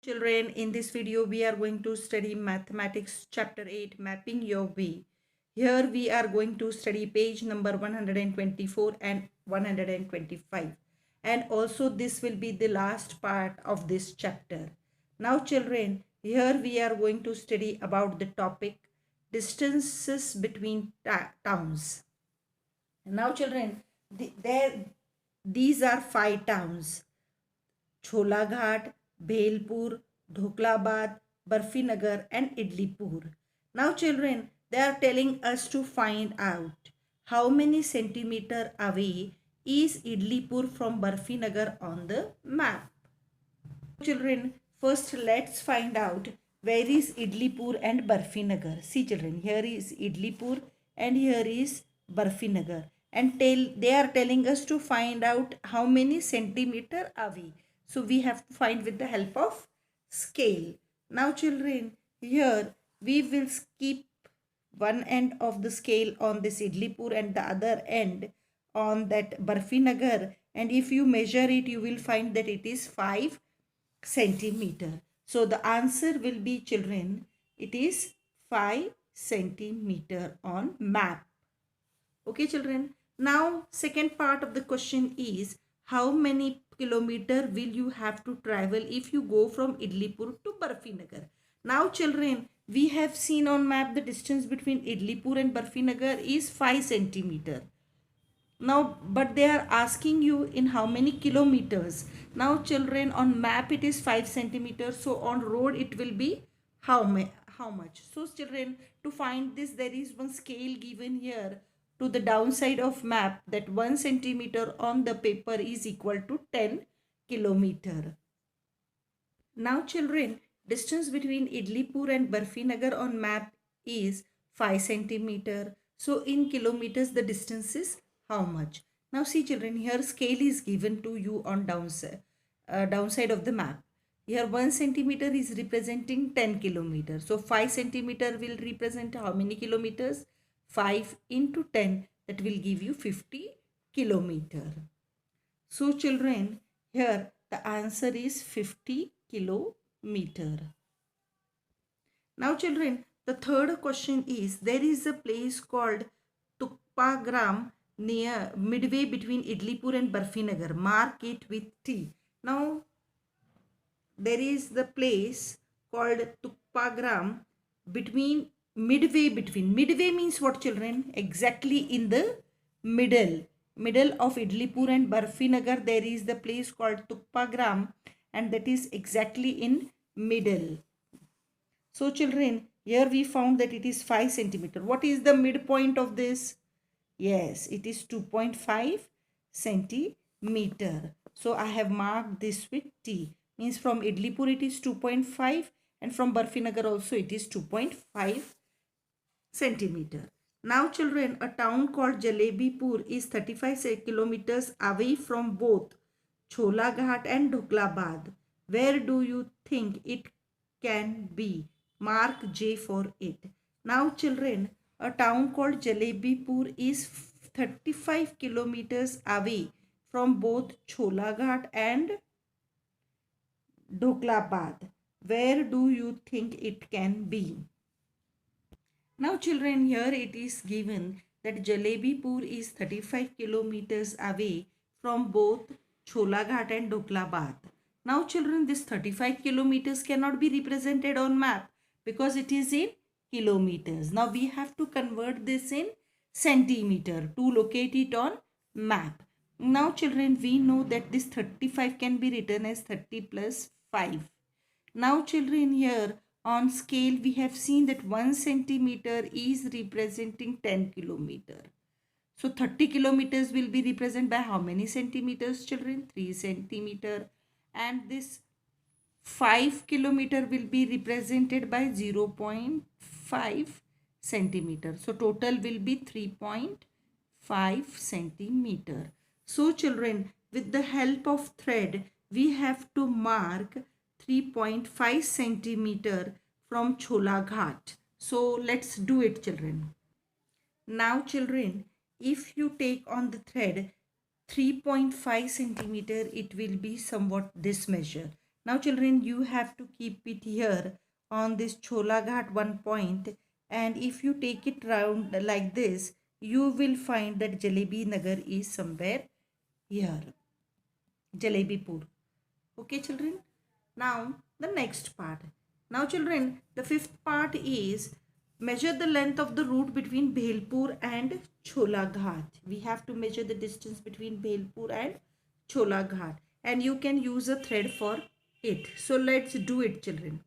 Children, in this video we are going to study mathematics chapter 8, mapping your way. Here we are going to study page number 124 and 125, and also this will be the last part of this chapter. Now children, here we are going to study about the topic distances between towns. Now children, these are 5 towns: Cholaghat, Bhelpur, Dhoklabad, Barfinagar and Idlipur. Now children, they are telling us to find out how many centimeter away is Idlipur from Barfinagar on the map. Children, first let's find out where is Idlipur and Barfinagar. See children, here is Idlipur and here is Barfinagar, and they are telling us to find out how many centimeter away. So we have to find with the help of scale. Now children, here we will keep one end of the scale on this Idlipur and the other end on that Barfinagar, and if you measure it you will find that it is 5 centimeter. So the answer will be children, it is 5 centimeter on map. Okay children. Now second part of the question is how many kilometer will you have to travel if you go from Idlipur to Barfinagar. Now children, we have seen on map the distance between Idlipur and Barfinagar is 5 centimeter. Now but they are asking you in how many kilometers. Now children, on map it is 5 centimeters, so on road it will be how much. So children, to find this there is one scale given here to the downside of map, that 1 centimeter on the paper is equal to 10 kilometer. Now children, distance between Idlipur and Barfinagar on map is 5 centimeter. So in kilometers the distance is how much? Now see children, here scale is given to you on downside of the map. Here 1 centimeter is representing 10 kilometers. So 5 centimeter will represent how many kilometers? 5 into 10, that will give you 50 kilometer. So children, here the answer is 50 kilometer. Now children, the third question is, there is a place called Tukpagram near midway between Idlipur and Barfinagar. Mark it with T. Now there is the place called Tukpagram between midway means what children? Exactly in the middle of Idlipur and Barfinagar there is the place called Tukpagram, and that is exactly in middle. So children, here we found that it is 5 centimeter. What is the midpoint of this? Yes, it is 2.5 centimeter. So I have marked this with T. Means from Idlipur it is 2.5 and from Barfinagar also it is 2.5 centimeter. Now children, a town called Jalebipur is 35 kilometers away from both Cholaghat and Dhoklabad. Where do you think it can be? Mark J for it. Now children, a town called Jalebipur is 35 kilometers away from both Cholaghat and Dhoklabad. Where do you think it can be? Now children, here it is given that Jalebipur is 35 kilometers away from both Cholaghat and Dhoklabad. Now children, this 35 kilometers cannot be represented on map because it is in kilometers. Now we have to convert this in centimeter to locate it on map. Now children, we know that this 35 can be written as 30 plus 5. Now children, here on scale we have seen that 1 centimeter is representing 10 kilometer. So 30 kilometers will be represented by how many centimeters children? 3 centimeter. And this 5 kilometer will be represented by 0.5 centimeter. So total will be 3.5 centimeter. So children, with the help of thread we have to mark 3.5 centimeter from Cholaghat. So let's do it children. Now children, if you take on the thread 3.5 centimeter, it will be somewhat this measure. Now children, you have to keep it here on this Chola Ghat one point, and if you take it round like this, you will find that Jalebi Nagar is somewhere here. Jalebipur. Okay children. Now the next part. Now children, the fifth part is measure the length of the route between Bhelpur and Chola Ghat. We have to measure the distance between Bhelpur and Chola Ghat, and you can use a thread for it. So let's do it children.